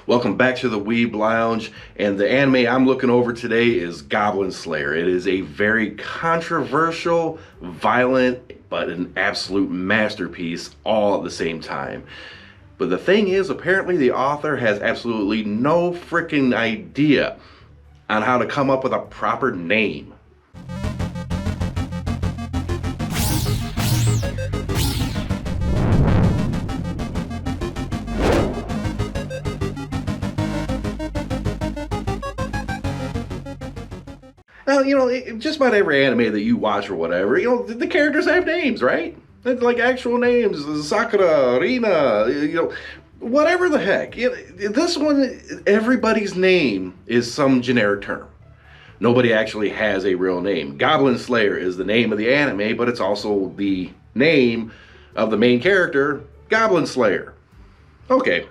Welcome back to the Weeb Lounge, and the anime I'm looking over today is Goblin Slayer. It is a very controversial, violent, but an absolute masterpiece all at the same time. But the thing is, apparently the author has absolutely no freaking idea on how to come up with a proper name. Now, just about every anime that you watch or whatever, the characters have names, right? It's like actual names, Sakura, Rina, whatever the heck. This one, everybody's name is some generic term. Nobody actually has a real name. Goblin Slayer is the name of the anime, but it's also the name of the main character, Goblin Slayer. Okay.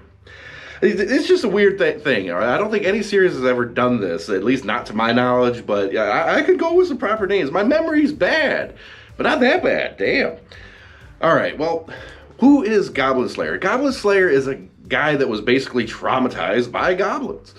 It's just a weird thing. All right? I don't think any series has ever done this, at least not to my knowledge, but I could go with some proper names. My memory's bad, but not that bad. Damn. All right, well, who is Goblin Slayer? Goblin Slayer is a guy that was basically traumatized by goblins.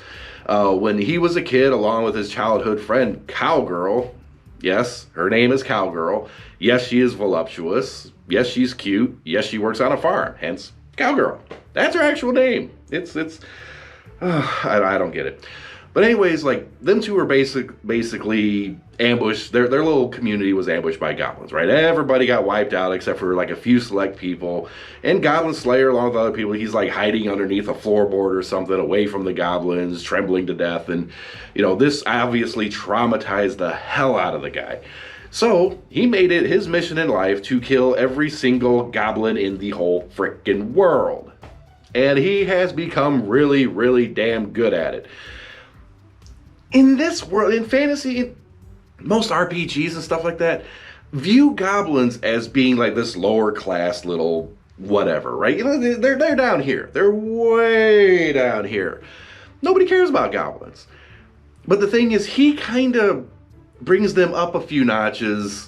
When he was a kid, along with his childhood friend, Cowgirl. Yes, her name is Cowgirl. Yes, she is voluptuous. Yes, she's cute. Yes, she works on a farm, hence Cowgirl. That's her actual name. I don't get it. But anyways, like, them two were basically ambushed. Their little community was ambushed by goblins, right? Everybody got wiped out except for like a few select people. And Goblin Slayer, along with other people, he's like hiding underneath a floorboard or something away from the goblins, trembling to death. And, this obviously traumatized the hell out of the guy. So he made it his mission in life to kill every single goblin in the whole frickin' world. And he has become really, really damn good at it. In this world, in fantasy, most RPGs and stuff like that, view goblins as being like this lower class little whatever, right? They're down here. They're way down here. Nobody cares about goblins. But the thing is, he kind of brings them up a few notches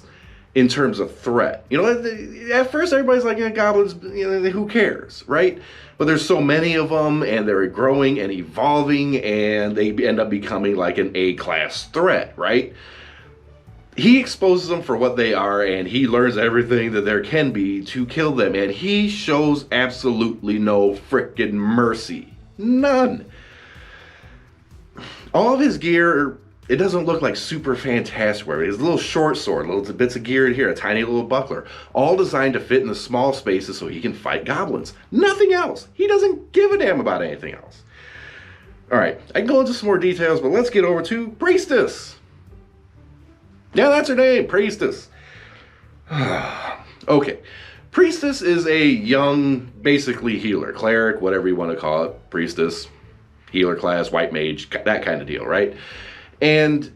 in terms of threat. At first everybody's like, goblins, who cares, right? But there's so many of them, and they're growing and evolving, and they end up becoming like an A-class threat, right? He exposes them for what they are, and he learns everything that there can be to kill them, and he shows absolutely no frickin' mercy. None. All of his gear, it doesn't look like super fantastic. It's a little short sword, little bits of gear in here, a tiny little buckler, all designed to fit in the small spaces so he can fight goblins. Nothing else. He doesn't give a damn about anything else. All right, I can go into some more details, but let's get over to Priestess. Yeah, that's her name, Priestess. Okay, Priestess is a young, basically healer, cleric, whatever you want to call it, priestess, healer class, white mage, that kind of deal, right? And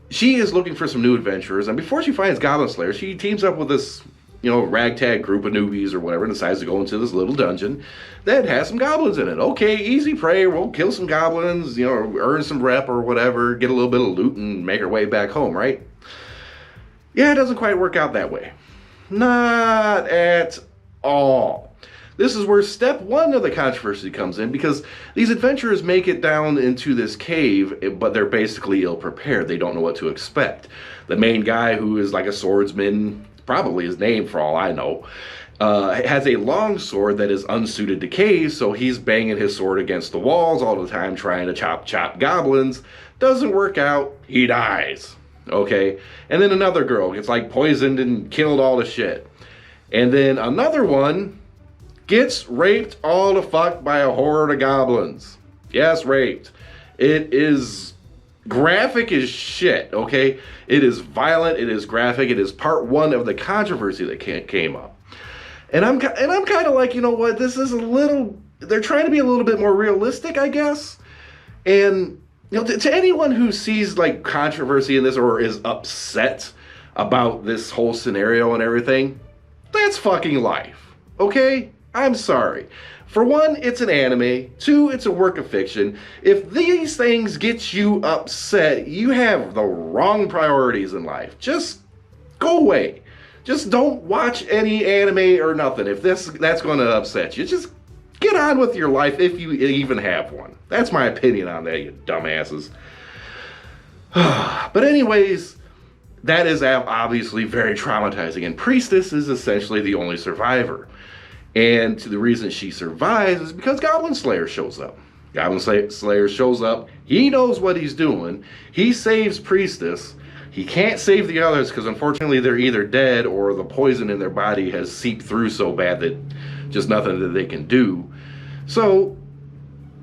she is looking for some new adventurers, and before she finds Goblin Slayer, she teams up with this, ragtag group of newbies or whatever, and decides to go into this little dungeon that has some goblins in it. Okay, easy prey, we'll kill some goblins, earn some rep or whatever, get a little bit of loot and make our way back home, right? Yeah, it doesn't quite work out that way. Not at all. This is where step one of the controversy comes in, because these adventurers make it down into this cave, but they're basically ill-prepared. They don't know what to expect. The main guy, who is like a swordsman, probably his name for all I know, has a long sword that is unsuited to caves, so he's banging his sword against the walls all the time trying to chop goblins. Doesn't work out. He dies. Okay? And then another girl gets like poisoned and killed all the shit. And then another one gets raped all the fuck by a horde of goblins. Yes, raped. It is graphic as shit, okay? It is violent, it is graphic, it is part one of the controversy that came up. And I'm kind of like, you know what, this is a little, they're trying to be a little bit more realistic, I guess. And, to anyone who sees like controversy in this or is upset about this whole scenario and everything, that's fucking life, okay? I'm sorry. For one, it's an anime. Two, it's a work of fiction. If these things get you upset, you have the wrong priorities in life. Just go away. Just don't watch any anime or nothing if that's going to upset you. Just get on with your life if you even have one. That's my opinion on that, you dumbasses. But anyways, that is obviously very traumatizing. And Priestess is essentially the only survivor. And the reason she survives is because Goblin Slayer shows up. Goblin Slayer shows up. He knows what he's doing. He saves Priestess. He can't save the others because unfortunately they're either dead or the poison in their body has seeped through so bad that just nothing that they can do. So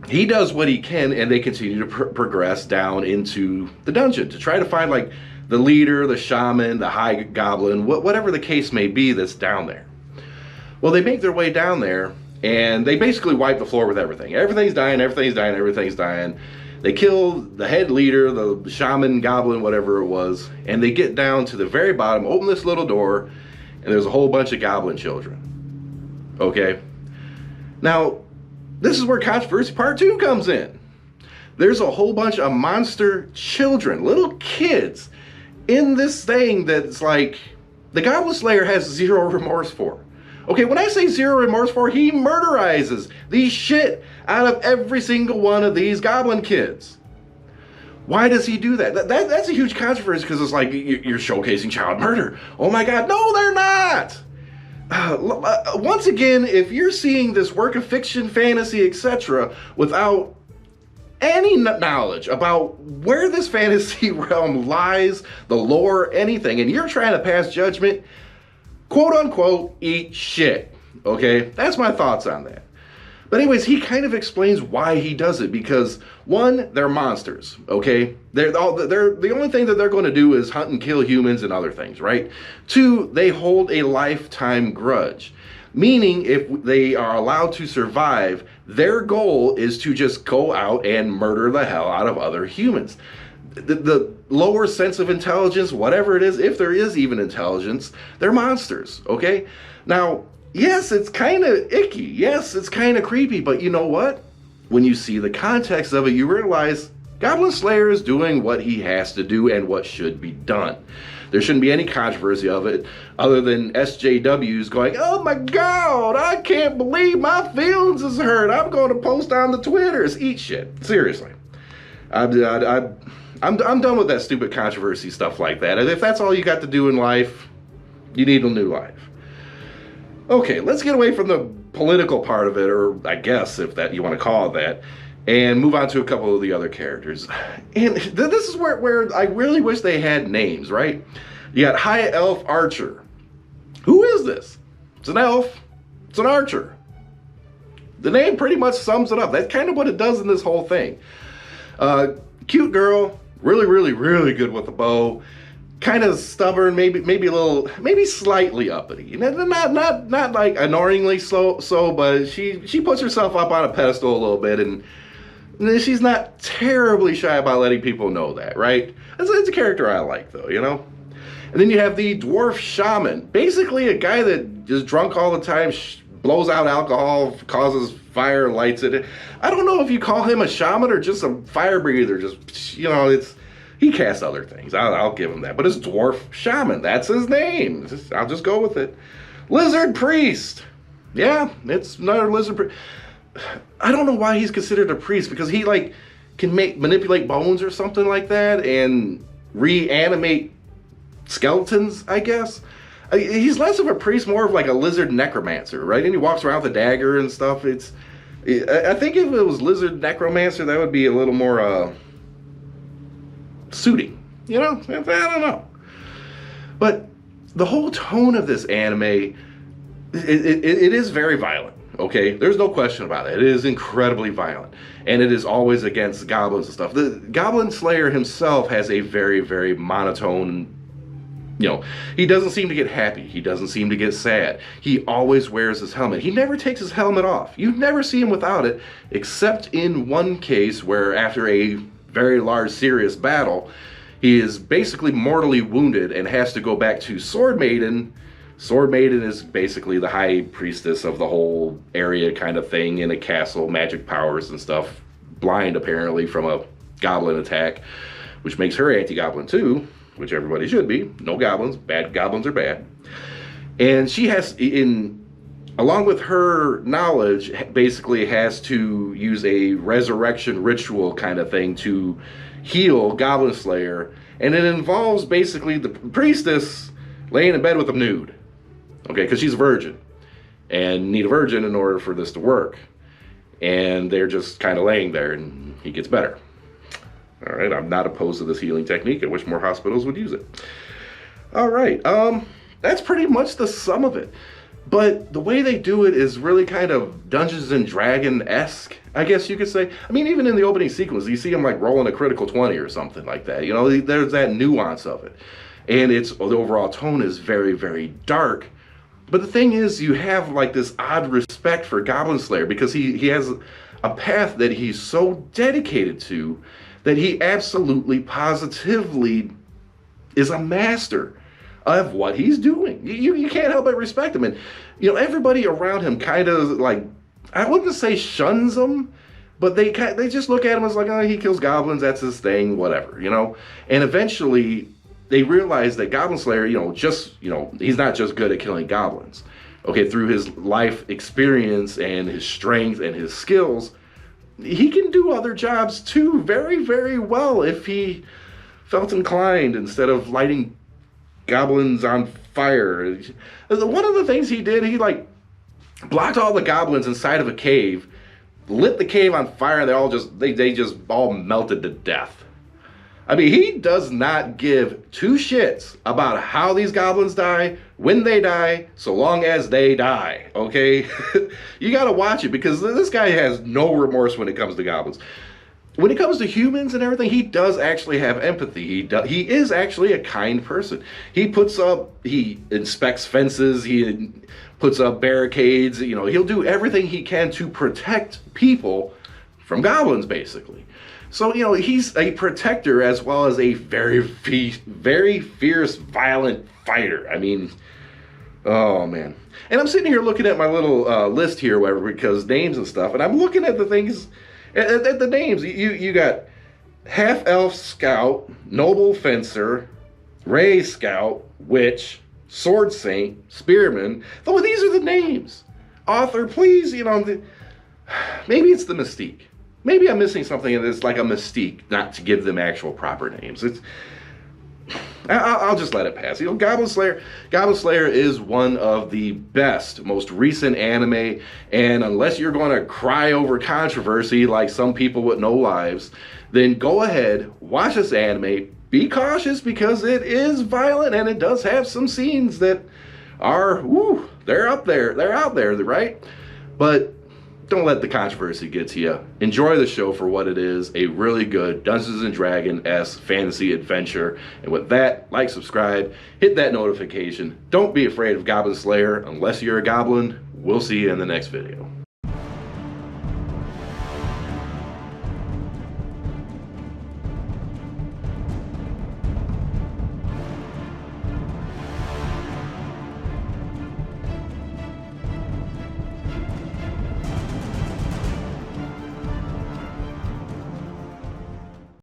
he does what he can, and they continue to progress down into the dungeon to try to find like the leader, the shaman, the high goblin, whatever the case may be that's down there. Well, they make their way down there, and they basically wipe the floor with everything. Everything's dying, everything's dying, everything's dying. They kill the head leader, the shaman, goblin, whatever it was, and they get down to the very bottom, open this little door, and there's a whole bunch of goblin children. Okay? Now, this is where controversy part 2 comes in. There's a whole bunch of monster children, little kids, in this thing that's like the Goblin Slayer has zero remorse for. Okay, when I say zero remorse for, he murderizes the shit out of every single one of these goblin kids. Why does he do that? That's a huge controversy because it's like you're showcasing child murder. Oh my God, no, they're not. Once again, if you're seeing this work of fiction, fantasy, etc., without any knowledge about where this fantasy realm lies, the lore, anything, and you're trying to pass judgment, quote unquote, eat shit. Okay, that's my thoughts on that. But anyways, he kind of explains why he does it because one, they're monsters. Okay, they're the only thing that they're going to do is hunt and kill humans and other things, right? Two, they hold a lifetime grudge, meaning if they are allowed to survive, their goal is to just go out and murder the hell out of other humans. The lower sense of intelligence, whatever it is, if there is even intelligence, they're monsters, okay? Now, yes, it's kind of icky. Yes, it's kind of creepy, but you know what? When you see the context of it, you realize Goblin Slayer is doing what he has to do and what should be done. There shouldn't be any controversy of it other than SJWs going, oh my God, I can't believe my feelings is hurt. I'm going to post on the Twitters. Eat shit. Seriously. I'm done with that stupid controversy stuff like that. And if that's all you got to do in life, you need a new life. Okay, let's get away from the political part of it, or I guess if that you want to call it that, and move on to a couple of the other characters. And this is where I really wish they had names, right? You got High Elf Archer. Who is this? It's an elf. It's an archer. The name pretty much sums it up. That's kind of what it does in this whole thing. Cute girl, really, really, really good with the bow. Kind of stubborn, maybe a little, maybe slightly uppity. Not like annoyingly so, but she puts herself up on a pedestal a little bit, and she's not terribly shy about letting people know that, right? It's a character I like, though, you know? And then you have the dwarf shaman, basically a guy that is drunk all the time, blows out alcohol, causes fire, lights it. I don't know if you call him a shaman or just a fire breather. Just, you know, he casts other things. I'll give him that. But it's dwarf shaman. That's his name. I'll just go with it. Lizard priest. Yeah, it's another lizard priest. I don't know why he's considered a priest, because he like can manipulate bones or something like that and reanimate skeletons, I guess. He's less of a priest, more of like a lizard necromancer, right? And he walks around with a dagger and stuff. I think if it was lizard necromancer, that would be a little more suiting, you know? I don't know. But the whole tone of this anime, it is very violent, okay? There's no question about it. It is incredibly violent. And it is always against goblins and stuff. The Goblin Slayer himself has a very, very monotone, you know, he doesn't seem to get happy. He doesn't seem to get sad. He always wears his helmet. He never takes his helmet off. You never see him without it, except in one case where after a very large, serious battle, he is basically mortally wounded and has to go back to Sword Maiden. Sword Maiden is basically the high priestess of the whole area kind of thing in a castle, magic powers and stuff. Blind, apparently, from a goblin attack, which makes her anti-goblin too, which everybody should be. No goblins. Bad goblins are bad. And she has, in along with her knowledge, basically has to use a resurrection ritual kind of thing to heal Goblin Slayer. And it involves basically the priestess laying in bed with him nude. Okay, because she's a virgin. And need a virgin in order for this to work. And they're just kind of laying there and he gets better. All right, I'm not opposed to this healing technique. I wish more hospitals would use it. All right, that's pretty much the sum of it. But the way they do it is really kind of Dungeons and Dragon-esque, I guess you could say. I mean, even in the opening sequence, you see him like rolling a critical 20 or something like that. You know, there's that nuance of it. And the overall tone is very, very dark. But the thing is, you have like this odd respect for Goblin Slayer because he has a path that he's so dedicated to that he absolutely, positively is a master of what he's doing. You can't help but respect him. And, you know, everybody around him kind of like, I wouldn't say shuns him, but they just look at him as like, oh, he kills goblins, that's his thing, whatever, you know? And eventually they realize that Goblin Slayer, he's not just good at killing goblins. Okay, through his life experience and his strength and his skills, he can do other jobs too very, very well if he felt inclined instead of lighting goblins on fire. One of the things he did, he like blocked all the goblins inside of a cave, lit the cave on fire, and they just all melted to death. I mean, he does not give two shits about how these goblins die, when they die, so long as they die, okay? You gotta watch it because this guy has no remorse when it comes to goblins. When it comes to humans and everything, he does actually have empathy. He is actually a kind person. He inspects fences, he puts up barricades, you know, he'll do everything he can to protect people from goblins, basically. So, you know, he's a protector as well as a very fierce, violent fighter. I mean, oh, man. And I'm sitting here looking at my little list here, whatever, because names and stuff, and I'm looking at the things, at the names. You got Half-Elf Scout, Noble Fencer, Ray Scout, Witch, Sword Saint, Spearman. Though these are the names. Author, please, you know, maybe it's the mystique. Maybe I'm missing something and it's like a mystique not to give them actual proper names. I'll just let it pass. You know, Goblin Slayer is one of the best, most recent anime, and unless you're going to cry over controversy like some people with no lives, then go ahead, watch this anime. Be cautious because it is violent and it does have some scenes that are, they're up there, they're out there, right? But don't let the controversy get to you. Enjoy the show for what it is, a really good Dungeons & Dragons-esque fantasy adventure. And with that, like, subscribe, hit that notification. Don't be afraid of Goblin Slayer unless you're a goblin. We'll see you in the next video.